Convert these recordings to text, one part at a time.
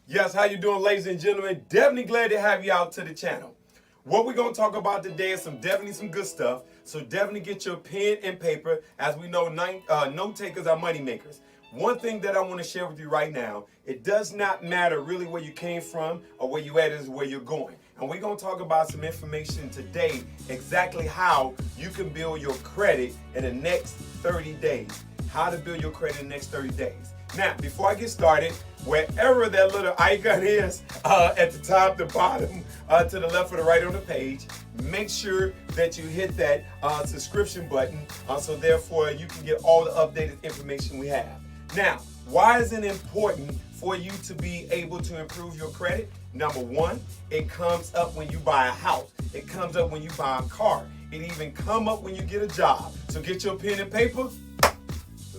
Yes, how you doing, ladies and gentlemen? Definitely glad to have you out to the channel. What we're going to talk about today is definitely some good stuff. So definitely get your pen and paper. As we know, note takers are money makers. One thing that I want to share with you right now, it does not matter really where you came from or where you at, is where you're going. And we're going to talk about some information today, exactly how you can build your credit in the next 30 days. How to build your credit in the next 30 days. Now, before I get started, wherever that little icon is, at the top, the bottom, to the left or the right on the page, make sure that you hit that subscription button, so therefore you can get all the updated information we have. Now, why is it important for you to be able to improve your credit? Number one, it comes up when you buy a house. It comes up when you buy a car. It even comes up when you get a job. So get your pen and paper.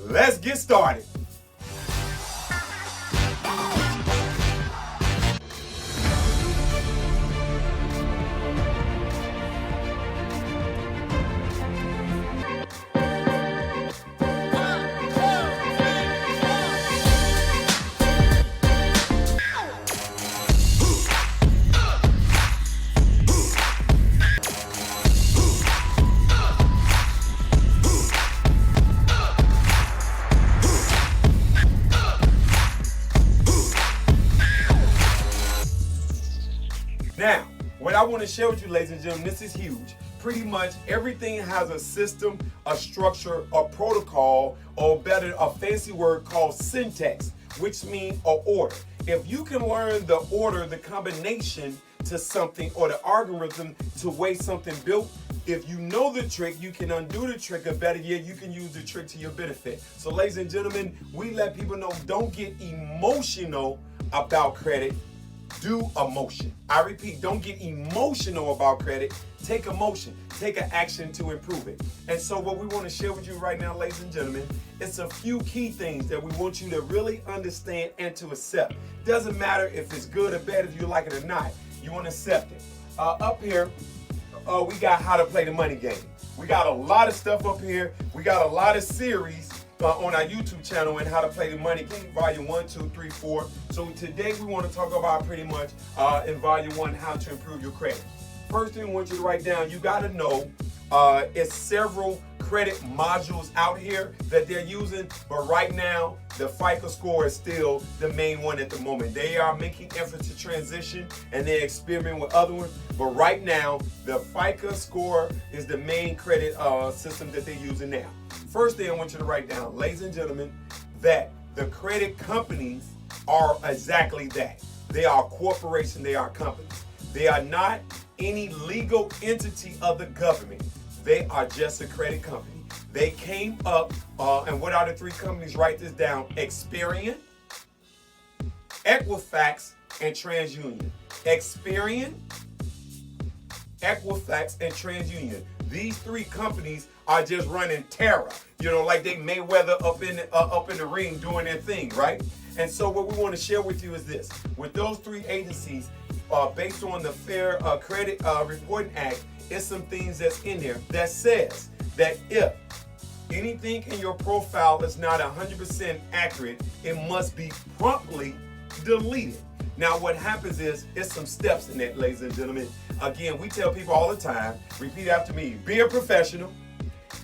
Let's get started. Now, what I want to share with you, ladies and gentlemen, this is huge. Pretty much everything has a system, a structure, a protocol, or better, a fancy word called syntax, which means an order. If you can learn the order, the combination to something, or the algorithm to way something built, if you know the trick, you can undo the trick, or better yet, you can use the trick to your benefit. So, ladies and gentlemen, we let people know, don't get emotional about credit. Do emotion. I repeat, don't get emotional about credit. Take emotion. Take an action to improve it. And so what we want to share with you right now, ladies and gentlemen, it's a few key things that we want you to really understand and to accept. Doesn't matter if it's good or bad, if you like it or not. You want to accept it. Up here, we got how to play the money game. We got a lot of stuff up here. We got a lot of series on our YouTube channel and how to play the money game, volume 1, 2, 3, 4. So today we want to talk about pretty much in volume 1 how to improve your credit. First thing I want you to write down, you got to know it's several credit modules out here that they're using, but right now the FICO score is still the main one at the moment. They are making efforts to transition and they're experimenting with other ones, but right now the FICO score is the main credit system that they're using now. First thing I want you to write down, ladies and gentlemen, that the credit companies are exactly that. They are corporations, they are companies. They are not any legal entity of the government. They are just a credit company. They came up, and what are the three companies? Write this down: Experian, Equifax, and TransUnion. Experian, Equifax, and TransUnion. These three companies are just running terror, like they Mayweather up in the ring doing their thing, right? And so what we want to share with you is this: with those three agencies, based on the Fair Credit Reporting Act, it's some things that's in there that says that if anything in your profile is not 100% accurate, it must be promptly deleted. Now, what happens is, it's some steps in that, ladies and gentlemen. Again, we tell people all the time, repeat after me: be a professional,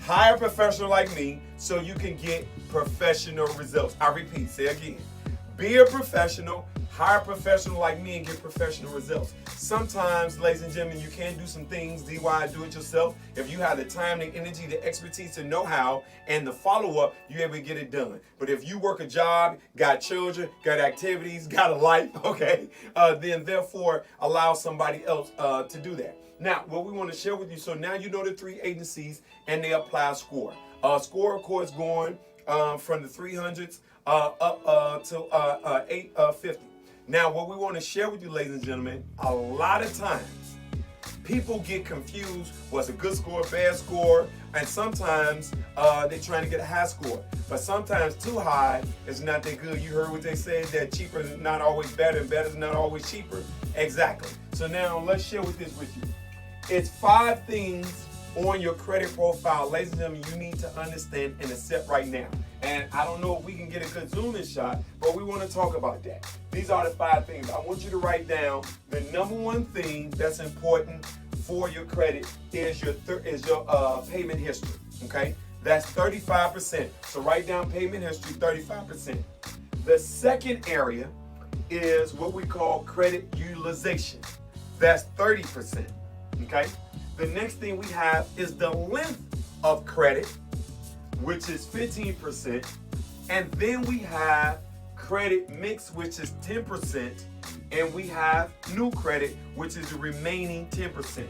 hire a professional like me so you can get professional results. I repeat, say again: be a professional, hire a professional like me and get professional results. Sometimes, ladies and gentlemen, you can do some things DIY, do it yourself. If you have the time, the energy, the expertise, the know-how, and the follow-up, you're able to get it done. But if you work a job, got children, got activities, got a life, okay, then therefore allow somebody else to do that. Now, what we want to share with you, so now you know the three agencies and they apply a score. Score, of course, going from the 300s up to 850. Now, what we want to share with you, ladies and gentlemen, a lot of times people get confused what's a good score, bad score, and sometimes they're trying to get a high score. But sometimes too high is not that good. You heard what they said, that cheaper is not always better and better is not always cheaper. Exactly. So now let's share with you. It's 5 things on your credit profile, ladies and gentlemen, you need to understand and accept right now. And I don't know if we can get a good zoom in shot, but we want to talk about that. These are the 5 things. I want you to write down the number 1 thing that's important for your credit is your payment history. Okay, that's 35%. So write down payment history, 35%. The second area is what we call credit utilization. That's 30%. Okay. The next thing we have is the length of credit, which is 15%. And then we have credit mix, which is 10%. And we have new credit, which is the remaining 10%.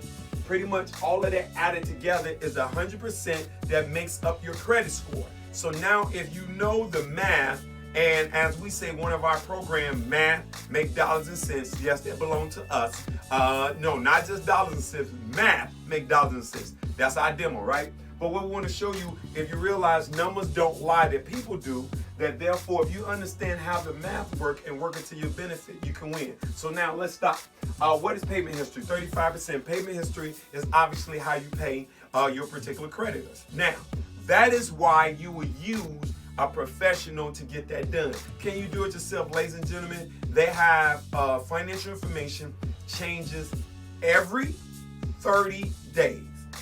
Pretty much all of that added together is 100% that makes up your credit score. So now if you know the math, and as we say, one of our programs, math, make dollars and cents. Yes, that belong to us. No, not just dollars and cents. Math, make dollars and cents. That's our demo, right? But what we want to show you, if you realize numbers don't lie, that people do, that therefore, if you understand how the math work and work it to your benefit, you can win. So now let's stop. What is payment history? 35%. Payment history is obviously how you pay your particular creditors. Now, that is why you would use a professional to get that done. Can you do it yourself, ladies and gentlemen? They have financial information changes every 30 days.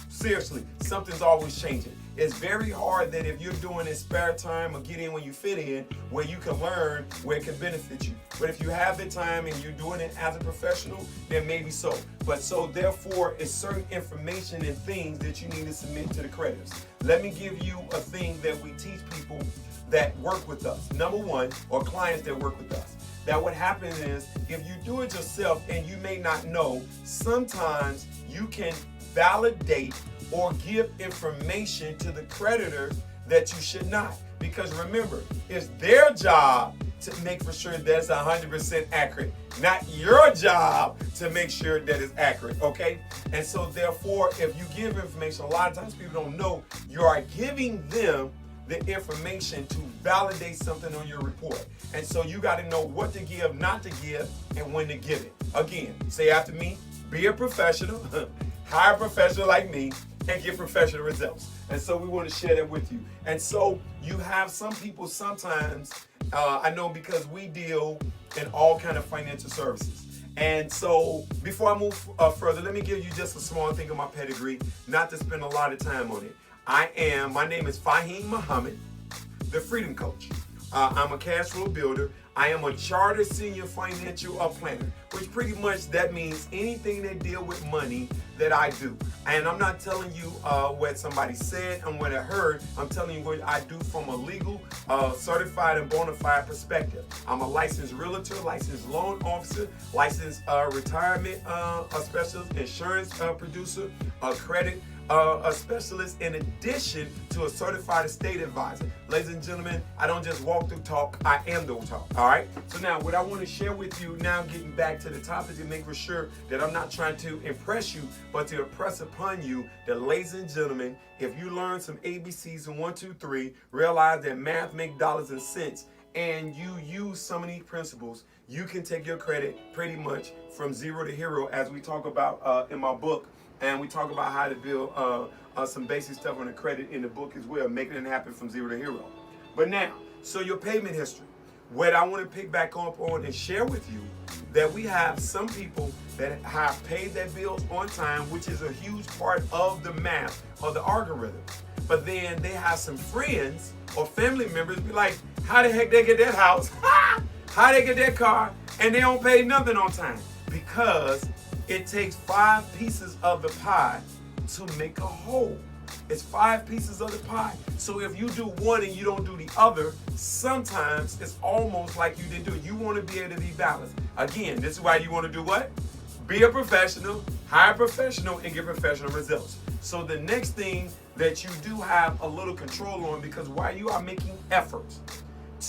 Seriously, something's always changing. It's very hard that if you're doing it spare time or get in when you fit in, where you can learn, where it can benefit you. But if you have the time and you're doing it as a professional, then maybe so. But so therefore, it's certain information and things that you need to submit to the creditors. Let me give you a thing that we teach people that work with us. Number 1, or clients that work with us. That what happens is, if you do it yourself and you may not know, sometimes you can validate or give information to the creditors that you should not. Because remember, it's their job to make for sure that it's 100% accurate, not your job to make sure that it's accurate, okay? And so therefore, if you give information, a lot of times people don't know, you are giving them the information to validate something on your report. And so you got to know what to give, not to give, and when to give it. Again, say after me, be a professional, hire a professional like me, and get professional results. And so we want to share that with you. And so you have some people sometimes, I know because we deal in all kind of financial services. And so before I move further, let me give you just a small thing of my pedigree, not to spend a lot of time on it. My name is Fahim Muhammad, the Freedom Coach. I'm a Cashflow Builder. I am a chartered senior financial planner, which pretty much that means anything that deal with money that I do. And I'm not telling you what somebody said and what I heard. I'm telling you what I do from a legal, certified and bona fide perspective. I'm a licensed realtor, licensed loan officer, licensed retirement specialist, insurance producer, credit a specialist, in addition to a certified estate advisor. Ladies and gentlemen, I don't just walk through talk, I am the talk, all right? So now what I want to share with you now, getting back to the topic to make for sure that I'm not trying to impress you, but to impress upon you that, ladies and gentlemen, if you learn some ABCs and 1, 2, 3, realize that math make dollars and cents, and you use some of these principles, you can take your credit pretty much from zero to hero, as we talk about in my book. And we talk about how to build some basic stuff on the credit in the book as well, making it happen from zero to hero. But now, so your payment history. What I want to pick back up on and share with you that we have some people that have paid their bills on time, which is a huge part of the math of the algorithm. But then they have some friends or family members be like, how the heck they get that house? How they get that car? And they don't pay nothing on time. Because it takes 5 pieces of the pie to make a whole. It's 5 pieces of the pie. So if you do one and you don't do the other, sometimes it's almost like you didn't do it. You want to be able to be balanced. Again, this is why you want to do what? Be a professional, hire a professional, and get professional results. So the next thing that you do have a little control on, because while you are making efforts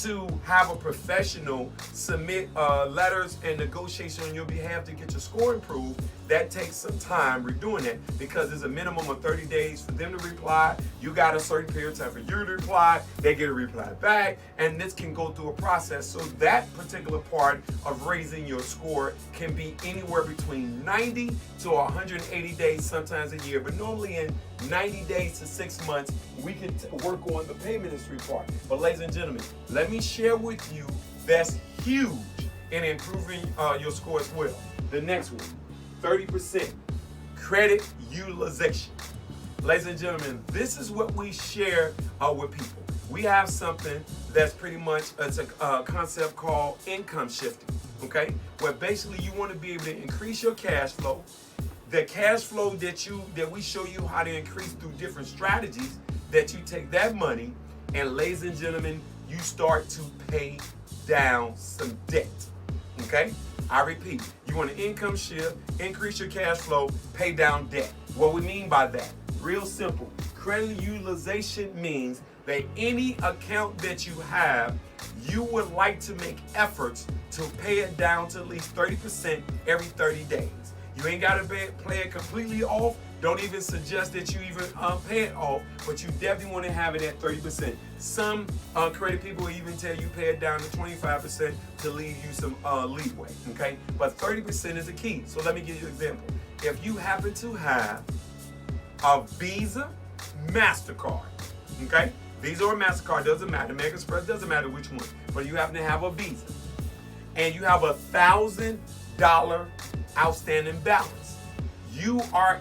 to have a professional submit letters and negotiation on your behalf to get your score improved, that takes some time redoing that, because there's a minimum of 30 days for them to reply. You got a certain period of time for you to reply. They get a reply back, and this can go through a process. So that particular part of raising your score can be anywhere between 90 to 180 days, sometimes a year, but normally in 90 days to 6 months, we can work on the payment history part. But ladies and gentlemen, let me share with you that's huge in improving your score as well. The next one, 30% credit utilization. Ladies and gentlemen, this is what we share with people. We have something that's pretty much, it's a concept called income shifting, okay? Where basically you want to be able to increase your cash flow. The cash flow that we show you how to increase through different strategies, that you take that money and, ladies and gentlemen, you start to pay down some debt, okay? I repeat, you want to income shift, increase your cash flow, pay down debt. What we mean by that? Real simple. Credit utilization means that any account that you have, you would like to make efforts to pay it down to at least 30% every 30 days. You ain't got to play it completely off. Don't even suggest that you even pay it off, but you definitely want to have it at 30%. Some credit people will even tell you pay it down to 25% to leave you some leeway, okay? But 30% is the key. So let me give you an example. If you happen to have a Visa, MasterCard, okay? Visa or MasterCard, doesn't matter. American Express, doesn't matter which one. But you happen to have a Visa. And you have $1,000 outstanding balance.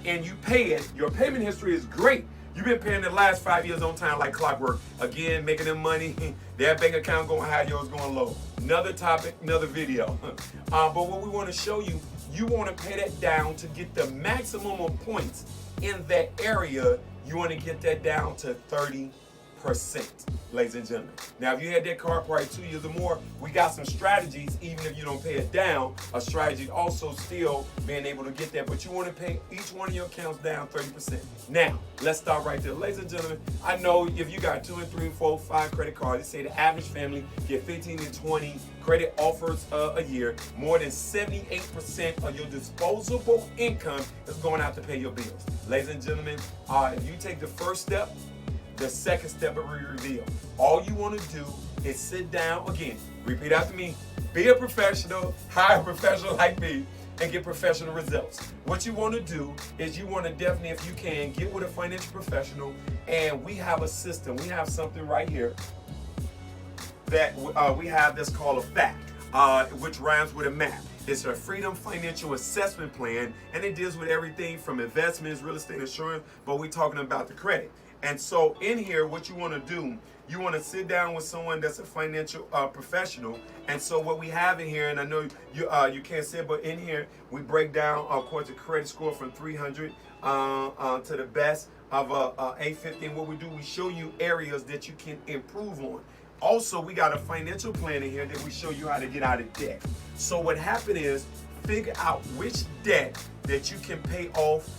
And you pay it, your payment history is great. You've been paying the last 5 years on time like clockwork. Again, making them money, their bank account going high, yours going low. Another topic, another video. But what we want to show you, you want to pay that down to get the maximum of points in that area. You want to get that down to 30%, ladies and gentlemen. Now, if you had that card probably 2 years or more, we got some strategies, even if you don't pay it down, a strategy also still being able to get that, but you want to pay each one of your accounts down 30%. Now, let's start right there. Ladies and gentlemen, I know if you got 2 and 3 and 4, 5 credit cards, they say the average family get 15 to 20 credit offers a year. More than 78% of your disposable income is going out to pay your bills. Ladies and gentlemen, if you take the first step, the second step will be revealed. All you want to do is sit down, again, repeat after me, be a professional, hire a professional like me, and get professional results. What you want to do is you want to definitely, if you can, get with a financial professional, and we have a system. We have something right here that we have that's called a FACT, which rhymes with a map. It's a Freedom Financial Assessment Plan, and it deals with everything from investments, real estate, insurance, but we're talking about the credit. And so in here, what you want to do, you want to sit down with someone that's a financial professional. And so what we have in here, and I know you can't see it, but in here we break down, of course, the credit score from 300 to the best of 850. And what we do, we show you areas that you can improve on. Also, we got a financial plan in here that we show you how to get out of debt. So what happened is, figure out which debt that you can pay off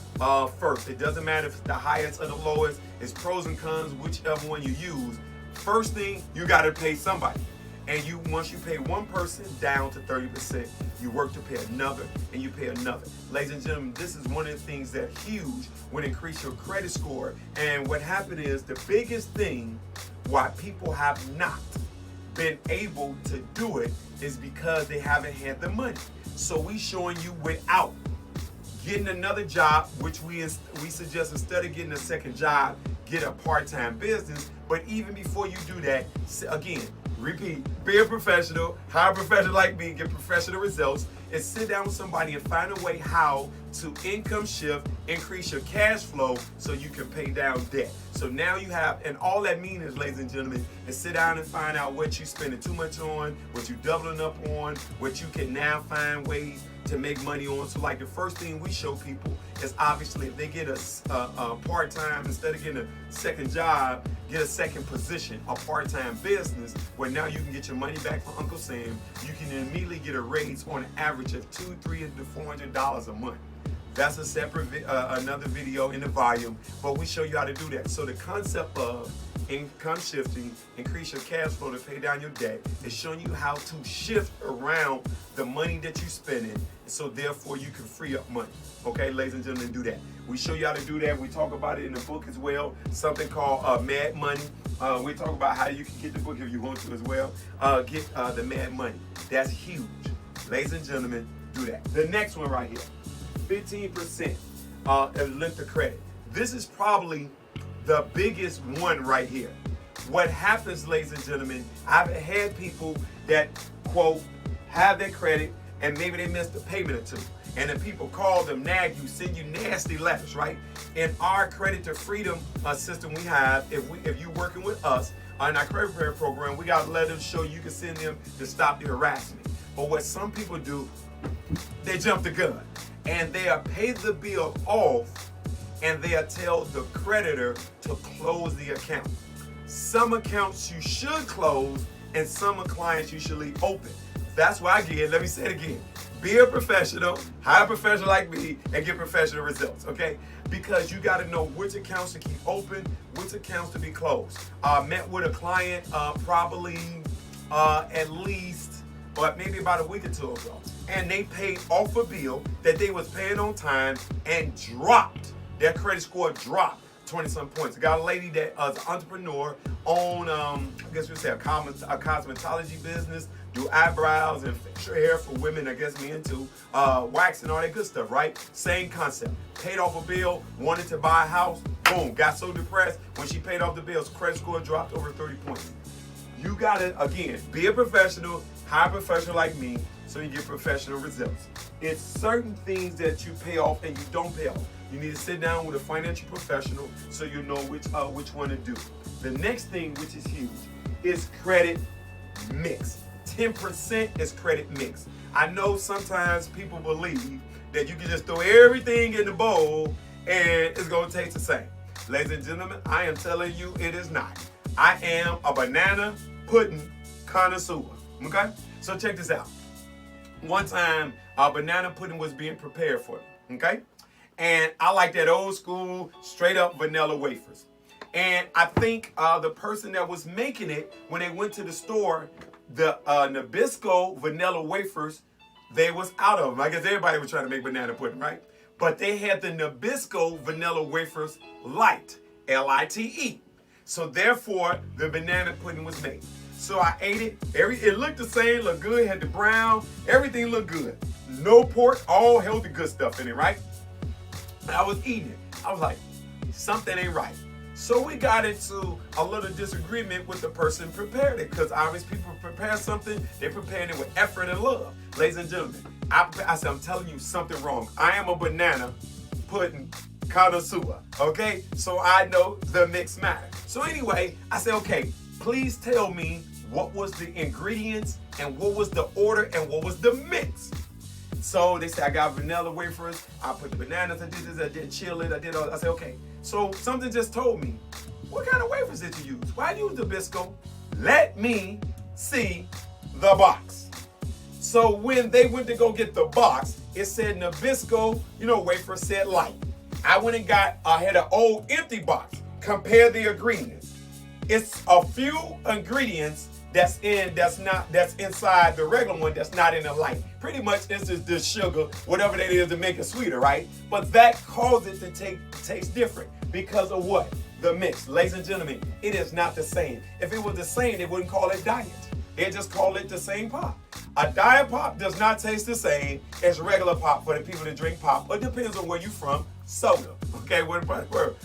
first. It doesn't matter if it's the highest or the lowest. It's pros and cons, whichever one you use. First thing, you got to pay somebody. And once you pay one person down to 30%, you work to pay another, and you pay another. Ladies and gentlemen, this is one of the things that's huge when increase your credit score. And what happened is, the biggest thing why people have not been able to do it is because they haven't had the money. So we showing you without getting another job, which we suggest instead of getting a second job, get a part-time business. But even before you do that, again, repeat, be a professional, hire a professional like me, get professional results, and sit down with somebody and find a way how to income shift, increase your cash flow so you can pay down debt. So now you have, and all that means is, ladies and gentlemen, is sit down and find out what you're spending too much on, what you're doubling up on, what you can now find ways to make money on. So like the first thing we show people is, obviously, if they get a part-time, instead of getting a second job, get a second position, a part-time business, where now you can get your money back from Uncle Sam. You can immediately get a raise on an average of $200, $300 to $400 a month. That's a separate another video in the volume, but we show you how to do that. So the concept of income shifting, increase your cash flow to pay down your debt, is showing you how to shift around the money that you're spending, so therefore you can free up money. Okay, ladies and gentlemen, do that. We show you how to do that. We talk about it in the book as well, something called Mad Money. We talk about how you can get the book if you want to as well. Get the Mad Money. That's huge. Ladies and gentlemen, do that. The next one right here, 15% length of credit. This is probably the biggest one right here. What happens, ladies and gentlemen, I've had people that, quote, have their credit and maybe they missed a payment or two. And then people call them, nag you, send you nasty letters, right? In our Credit to Freedom system we have, if you're working with us on our credit repair program, we got letters to show you can send them to stop the harassment. But what some people do, they jump the gun and they'll pay the bill off and they'll tell the creditor to close the account. Some accounts you should close and some clients you should leave open. That's why, again, let me say it again. Be a professional, hire a professional like me, and get professional results, okay? Because you got to know which accounts to keep open, which accounts to be closed. Met with a client probably at least, or maybe about a week or two ago, and they paid off a bill that they was paying on time and dropped. Their credit score dropped 20-some points. I got a lady that is an entrepreneur, own, I guess we say a cosmetology business, do eyebrows and facial hair for women, I guess men too, wax and all that good stuff, right? Same concept. Paid off a bill, wanted to buy a house, boom, got so depressed. When she paid off the bills, credit score dropped over 30 points. You gotta, again, be a professional, hire a professional like me, so you get professional results. It's certain things that you pay off and you don't pay off. You need to sit down with a financial professional so you know which one to do. The next thing, which is huge, is credit mix. 10% is credit mix. I know sometimes people believe that you can just throw everything in the bowl and it's gonna taste the same. Ladies and gentlemen, I am telling you it is not. I am a banana pudding connoisseur, okay? So check this out. One time, banana pudding was being prepared for me, okay? And I like that old school, straight up vanilla wafers. And I think the person that was making it, when they went to the store, the Nabisco vanilla wafers, they was out of them. I guess everybody was trying to make banana pudding, right? But they had the Nabisco vanilla wafers light, L-I-T-E. So therefore, the banana pudding was made. So I ate it. It looked the same, looked good, had the brown, everything looked good. No pork, all healthy good stuff in it, right? I was eating it. I was like, something ain't right. So we got into a little disagreement with the person who prepared it, because obviously people prepare something, they're preparing it with effort and love. Ladies and gentlemen, I said, I'm telling you something wrong. I am a banana pudding connoisseur, okay? So I know the mix matter. So anyway, I said, okay, please tell me what was the ingredients and what was the order and what was the mix. So they said, I got vanilla wafers, I put the bananas, I did this, I did chill it, I did all. I said, okay. So something just told me, what kind of wafers did you use? Why use Nabisco? Let me see the box. So when they went to go get the box, it said Nabisco, wafer said light. I went and I had an old empty box. Compare the ingredients. It's a few ingredients that's inside the regular one that's not in the light. Pretty much this is the sugar, whatever that is to make it sweeter, right? But that causes it to taste different because of what? The mix. Ladies and gentlemen, it is not the same. If it was the same, they wouldn't call it diet. They just call it the same pop. A diet pop does not taste the same as regular pop for the people that drink pop. It depends on where you're from. Soda. Okay, word.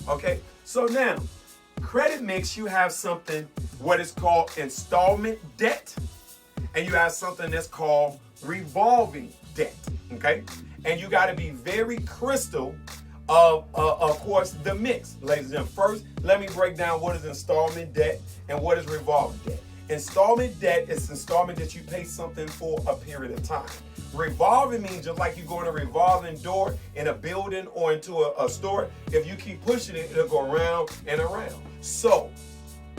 Okay, so now, credit mix, you have something, what is called installment debt, and you have something that's called revolving debt, okay? And you got to be very crystal of course, the mix, ladies and gentlemen. First, let me break down what is installment debt and what is revolving debt. Installment debt is installment that you pay something for a period of time. Revolving means just like you go in a revolving door in a building or into a store. If you keep pushing it, it'll go around and around. So,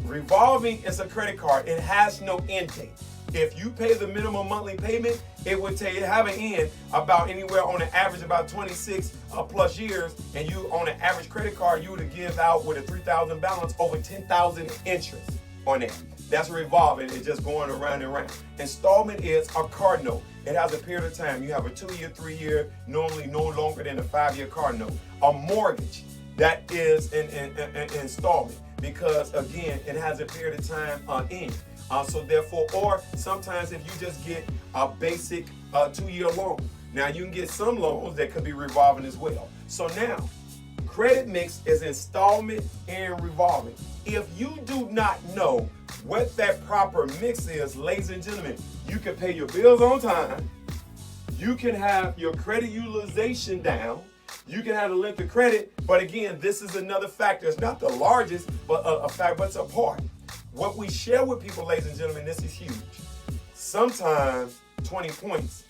revolving is a credit card. It has no end date. If you pay the minimum monthly payment, it would tell you have an end about anywhere on an average about 26 plus years, and you on an average credit card, you would give out with a 3,000 balance over 10,000 interest on that. That's revolving. It's just going around and around. Installment is a card note. It has a period of time. You have a 2-year, 3-year, normally no longer than a 5-year card note. A mortgage, that is an installment because, again, it has a period of time end. So therefore, or sometimes if you just get a basic 2-year loan. Now you can get some loans that could be revolving as well. So now, credit mix is installment and revolving. If you do not know what that proper mix is, ladies and gentlemen, you can pay your bills on time, you can have your credit utilization down, you can have the length of credit, but again, this is another factor. It's not the largest, but a factor, but it's a part. What we share with people, ladies and gentlemen, this is huge. Sometimes 20 points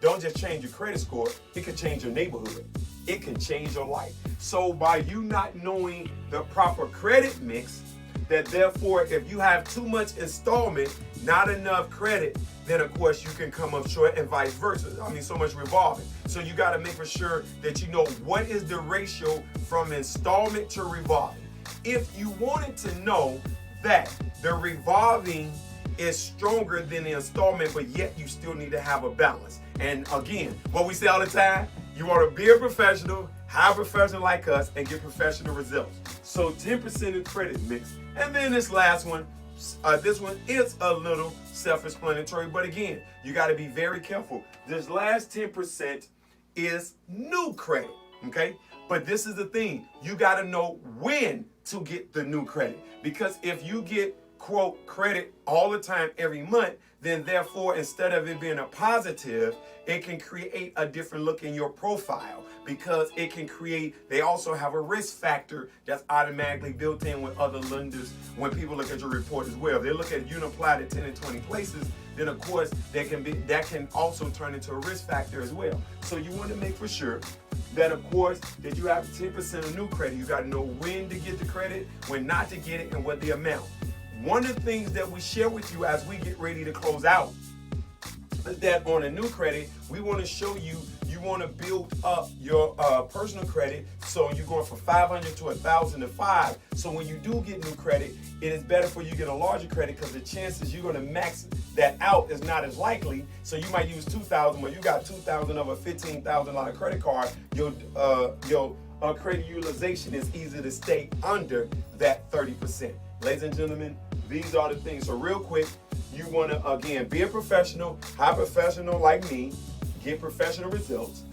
don't just change your credit score, it can change your neighborhood. It can change your life. So by you not knowing the proper credit mix, that therefore if you have too much installment, not enough credit, then of course you can come up short, and vice versa. I mean, so much revolving. So you got to make for sure that you know what is the ratio from installment to revolving. If you wanted to know that the revolving is stronger than the installment, but yet you still need to have a balance. And again, what we say all the time, you want to be a professional, hire a professional like us, and get professional results. So 10% of credit mix. And then this last one, this one is a little self-explanatory, but again, you got to be very careful. This last 10% is new credit, okay? But this is the thing, you got to know when to get the new credit, because if you get quote credit all the time every month, then therefore instead of it being a positive, it can create a different look in your profile, because it can create, they also have a risk factor that's automatically built in with other lenders when people look at your report as well. If they look at you applied at 10 and 20 places, then of course that can also turn into a risk factor as well. So you want to make for sure that of course that you have 10% of new credit. You got to know when to get the credit, when not to get it, and what the amount. One of the things that we share with you as we get ready to close out is that on a new credit, we want to show you, you want to build up your personal credit. So you're going from 500 to 1,000 to 5. So when you do get new credit, it is better for you to get a larger credit, because the chances you're going to max that out is not as likely. So you might use 2,000, but you got 2,000 of a $15,000 credit card. Your credit utilization is easy to stay under that 30%. Ladies and gentlemen, these are the things. So real quick, you want to, again, be a professional, hire a professional like me, get professional results.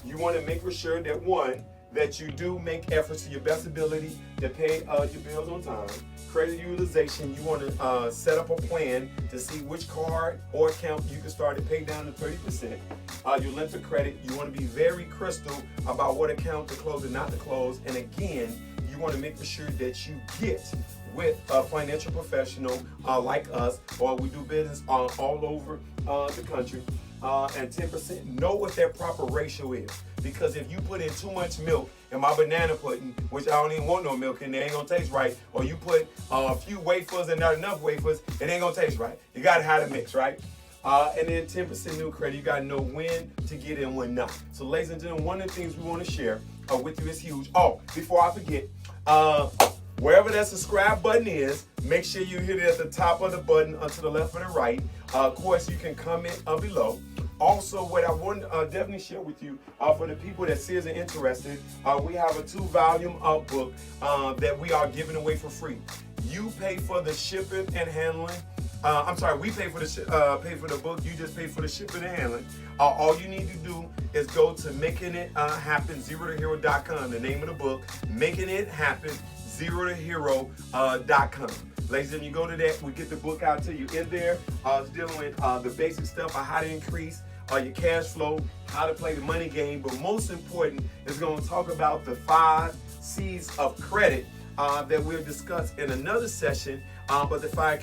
You want to make for sure that one, that you do make efforts to your best ability to pay your bills on time. Credit utilization, you want to set up a plan to see which card or account you can start to pay down to 30%. Your length of credit, you want to be very crystal about what account to close and not to close. And again, you want to make for sure that you get with a financial professional like us, or we do business all over the country. And 10%, know what that proper ratio is. Because if you put in too much milk in my banana pudding, which I don't even want no milk in there, ain't gonna taste right, or you put a few wafers and not enough wafers, it ain't gonna taste right. You gotta have a mix, right? And then 10% new credit, you gotta know when to get in, when not. So ladies and gentlemen, one of the things we wanna share with you is huge. Oh, before I forget, wherever that subscribe button is, make sure you hit it at the top of the button to the left or the right. Of course, you can comment below. Also, what I want to definitely share with you, for the people that seriously interested, we have a 2-volume book that we are giving away for free. You pay for the shipping and handling. We pay for the book. You just pay for the shipping and handling. All you need to do is go to makingithappen0tohero.com. The name of the book, Making It Happen 0tohero.com. Ladies and gentlemen, you go to that, we get the book out to you in there. It's dealing with the basic stuff of how to increase your cash flow, how to play the money game, but most important is going to talk about the 5 C's of credit that we'll discuss in another session, but the 5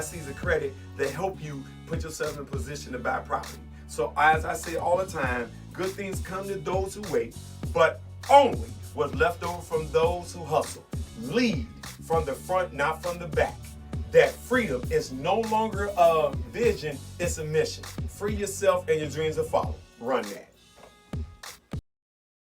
C's of credit that help you put yourself in a position to buy property. So as I say all the time, good things come to those who wait, but only what's left over from those who hustle. Lead from the front, not from the back. That freedom is no longer a vision, it's a mission. Free yourself and your dreams will follow. Run that.